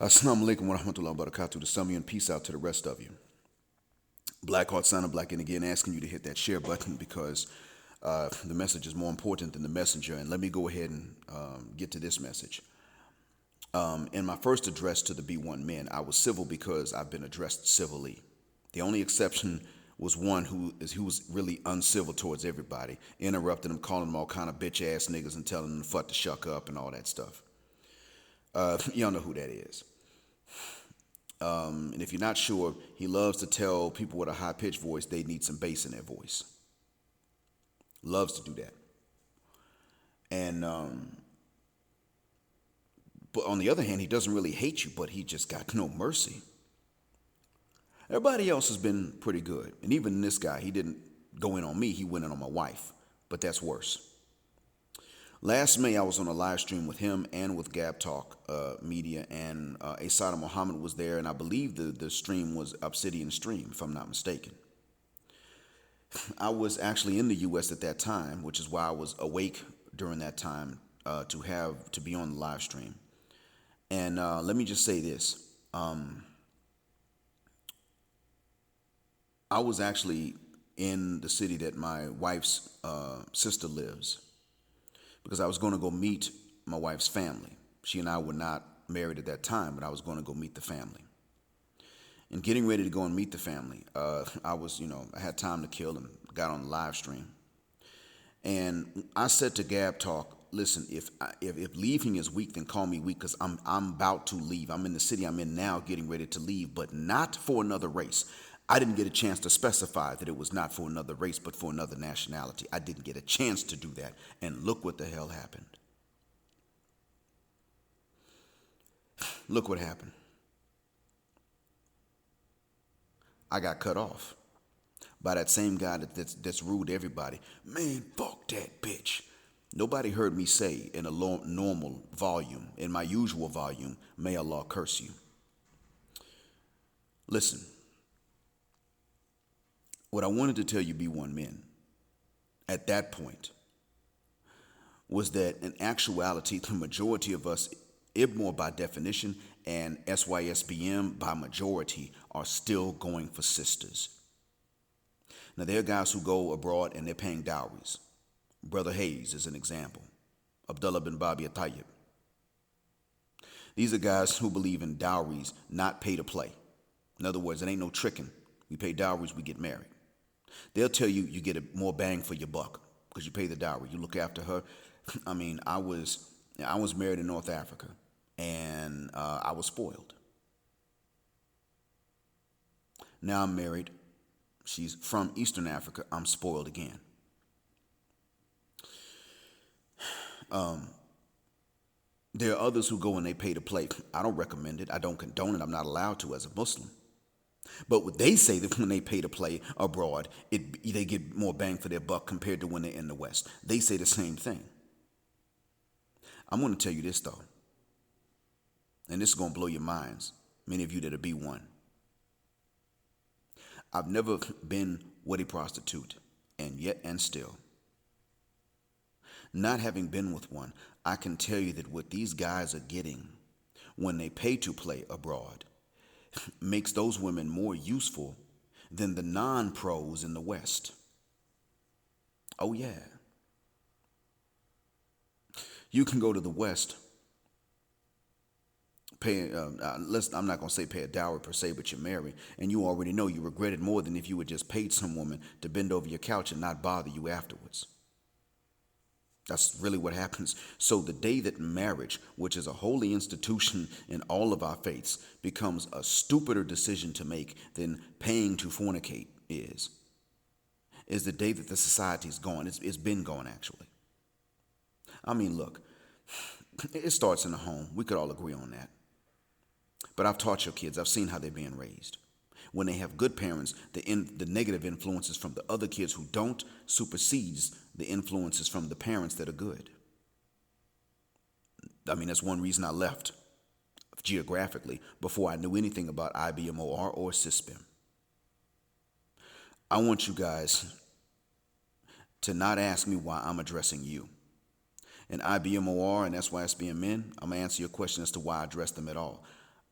Assalamu alaikum wa rahmatullahi wa barakatuh. To some of you and peace out to the rest of you. Black Heart Son of Black, and again asking you to hit that share button because the message is more important than the messenger. And let me go ahead and get to this message. In my first address to the B1 men, I was civil because I've been addressed civilly. The only exception was one who was really uncivil towards everybody, interrupting them, calling them all kind of bitch ass niggas and telling them to fuck the shuck up and all that stuff. Y'all know who that is. And if you're not sure, he loves to tell people with a high pitched voice they need some bass in their voice. Loves to do that. And but on the other hand, he doesn't really hate you, but he just got no mercy. Everybody else has been pretty good. And even this guy, he didn't go in on me, he went in on my wife. But that's worse. Last May, I was on a live stream with him and with Gab Talk Media, and Asada Muhammad was there, and I believe the stream was Obsidian Stream, if I'm not mistaken. I was actually in the U.S. at that time, which is why I was awake during that time to be on the live stream. And let me just say this. I was actually in the city that my wife's sister lives, because I was going to go meet my wife's family. She and I were not married at that time, but I was going to go meet the family. And getting ready to go and meet the family, I had time to kill and got on the live stream. And I said to Gab Talk, listen, if leaving is weak, then call me weak, because I'm about to leave. I'm in the city I'm in now getting ready to leave, but not for another race. I didn't get a chance to specify that it was not for another race, but for another nationality. I didn't get a chance to do that. And look what the hell happened. Look what happened. I got cut off by that same guy that's rude to everybody. Man, fuck that bitch. Nobody heard me say in a normal volume, in my usual volume, may Allah curse you. Listen. What I wanted to tell you, B1 men, at that point, was that in actuality, the majority of us, IBMOR by definition and SYSBM by majority, are still going for sisters. Now, there are guys who go abroad and they're paying dowries. Brother Hayes is an example. Abdullah bin Babi Tayyib. These are guys who believe in dowries, not pay to play. In other words, it ain't no tricking. We pay dowries, we get married. They'll tell you you get more bang for your buck because you pay the dowry. You look after her. I mean, I was married in North Africa, and I was spoiled. Now I'm married. She's from Eastern Africa. I'm spoiled again. There are others who go and they pay to play. I don't recommend it. I don't condone it. I'm not allowed to as a Muslim. But what they say that when they pay to play abroad, they get more bang for their buck compared to when they're in the West. They say the same thing. I'm going to tell you this, though. And this is going to blow your minds, many of you that are B1. I've never been with a prostitute, and still. Not having been with one, I can tell you that what these guys are getting when they pay to play abroad makes those women more useful than the non-pros in the West. Oh yeah. You can go to the West, pay, I'm not going to say pay a dowry per se, but you marry, and you already know you regret it more than if you had just paid some woman to bend over your couch and not bother you afterwards. That's really what happens. So the day that marriage, which is a holy institution in all of our faiths, becomes a stupider decision to make than paying to fornicate is the day that the society's gone. It's been gone, actually. I mean, look, it starts in the home. We could all agree on that. But I've taught your kids. I've seen how they're being raised. When they have good parents, the negative influences from the other kids who don't supersedes the influences from the parents that are good. I mean, that's one reason I left geographically before I knew anything about IBMOR or SYSBM. I want you guys to not ask me why I'm addressing you. And IBMOR and SYSBM men, I'm going to answer your question as to why I address them at all.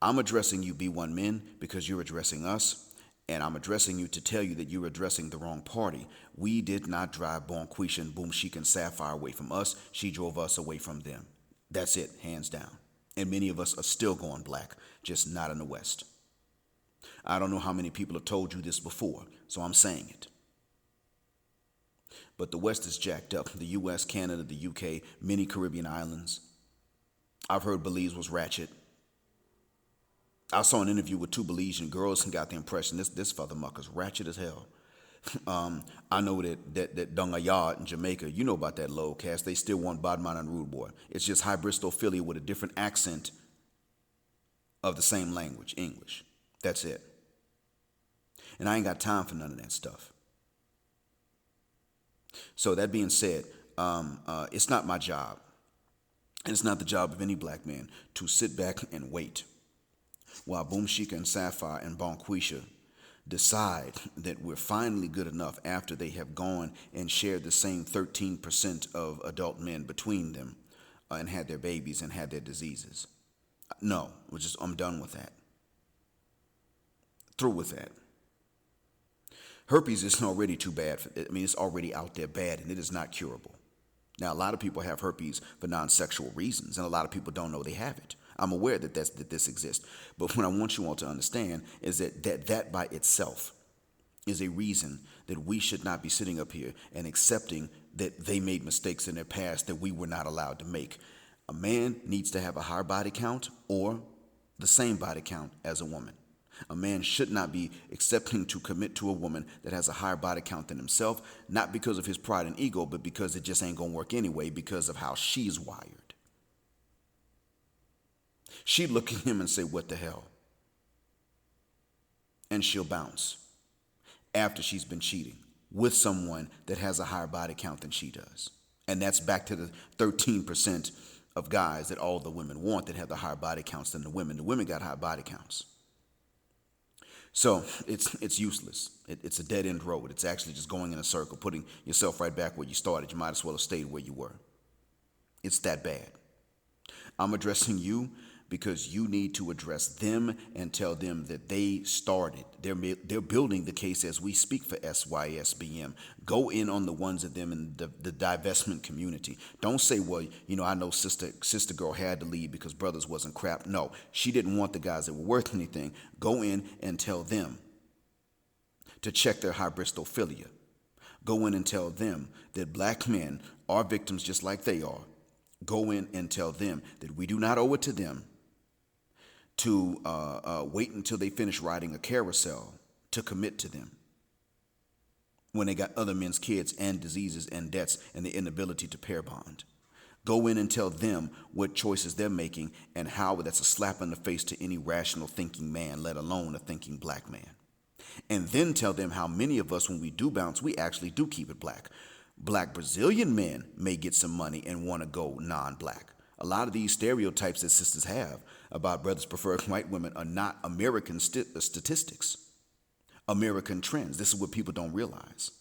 I'm addressing you B1 men because you're addressing us, and I'm addressing you to tell you that you're addressing the wrong party. We did not drive Bonquisha and Boom Chic and Sapphire away from us. She drove us away from them. That's it, hands down. And many of us are still going black, just not in the West. I don't know how many people have told you this before, so I'm saying it. But the West is jacked up. The US, Canada, the UK, many Caribbean islands. I've heard Belize was ratchet. I saw an interview with two Belizean girls and got the impression this father mucker's ratchet as hell. I know that Dongayard in Jamaica, you know about that low cast. They still want Badman and Rude Boy. It's just high Bristophilia with a different accent of the same language, English. That's it. And I ain't got time for none of that stuff. So that being said, it's not my job, and it's not the job of any black man to sit back and wait while Boom Chica and Sapphire and Bonquisha decide that we're finally good enough after they have gone and shared the same 13% of adult men between them and had their babies and had their diseases. No, I'm done with that. Through with that. Herpes is already too bad. It's already out there bad, and it is not curable. Now, a lot of people have herpes for non-sexual reasons, and a lot of people don't know they have it. I'm aware that this exists. But what I want you all to understand is that by itself is a reason that we should not be sitting up here and accepting that they made mistakes in their past that we were not allowed to make. A man needs to have a higher body count or the same body count as a woman. A man should not be accepting to commit to a woman that has a higher body count than himself, not because of his pride and ego, but because it just ain't gonna work anyway because of how she's wired. She'd look at him and say, "What the hell?" And she'll bounce after she's been cheating with someone that has a higher body count than she does. And that's back to the 13% of guys that all the women want that have the higher body counts than the women. The women got high body counts. So it's useless. It's a dead end road. It's actually just going in a circle, putting yourself right back where you started. You might as well have stayed where you were. It's that bad. I'm addressing you because you need to address them and tell them that they started. They're building the case as we speak for SYSBM. Go in on the ones of them in the divestment community. Don't say, well, I know sister girl had to leave because brothers wasn't crap. No, she didn't want the guys that were worth anything. Go in and tell them to check their hybristophilia. Go in and tell them that black men are victims just like they are. Go in and tell them that we do not owe it to them to wait until they finish riding a carousel to commit to them when they got other men's kids and diseases and debts and the inability to pair bond. Go in and tell them what choices they're making and how that's a slap in the face to any rational thinking man, let alone a thinking black man. And then tell them how many of us, when we do bounce, we actually do keep it black. Black Brazilian men may get some money and want to go non-black. A lot of these stereotypes that sisters have about brothers preferring white women are not American statistics, American trends. This is what people don't realize.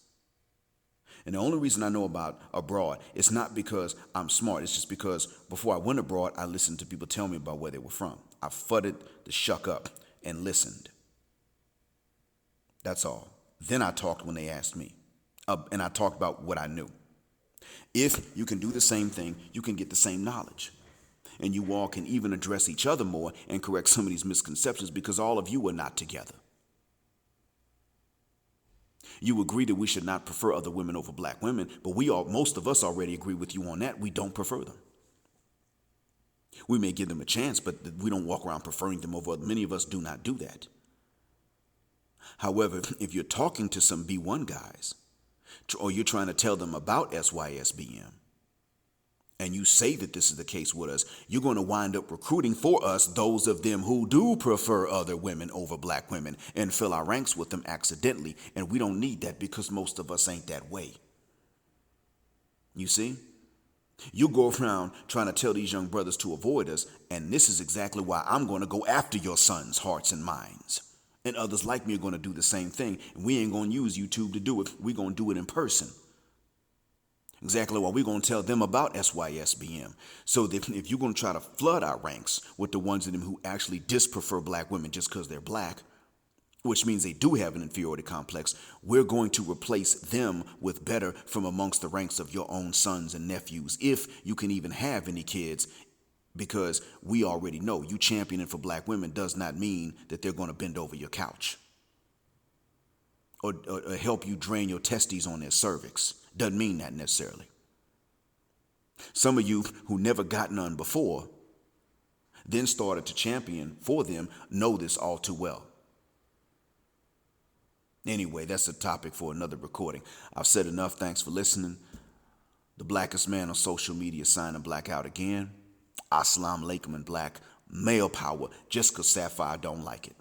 And the only reason I know about abroad, it's not because I'm smart. It's just because before I went abroad, I listened to people tell me about where they were from. I fudded the shuck up and listened. That's all. Then I talked when they asked me. And I talked about what I knew. If you can do the same thing, you can get the same knowledge. And you all can even address each other more and correct some of these misconceptions because all of you are not together. You agree that we should not prefer other women over black women, but most of us already agree with you on that. We don't prefer them. We may give them a chance, but we don't walk around preferring them over others. Many of us do not do that. However, if you're talking to some B1 guys, or you're trying to tell them about SYSBM, and you say that this is the case with us, you're going to wind up recruiting for us those of them who do prefer other women over black women and fill our ranks with them accidentally. And we don't need that because most of us ain't that way. You see? You go around trying to tell these young brothers to avoid us, and this is exactly why I'm going to go after your sons' hearts and minds. And others like me are going to do the same thing. And we ain't going to use YouTube to do it. We're going to do it in person. Exactly why we're going to tell them about SYSBM. So that if you're going to try to flood our ranks with the ones of them who actually disprefer black women just because they're black, which means they do have an inferiority complex, we're going to replace them with better from amongst the ranks of your own sons and nephews, if you can even have any kids, because we already know you championing for black women does not mean that they're going to bend over your couch or help you drain your testes on their cervix. Doesn't mean that necessarily. Some of you who never got none before, then started to champion for them, know this all too well. Anyway, that's a topic for another recording. I've said enough. Thanks for listening. The blackest man on social media signing black out again. Assalamu alaikum in black. Male power, just 'cause Sapphire don't like it.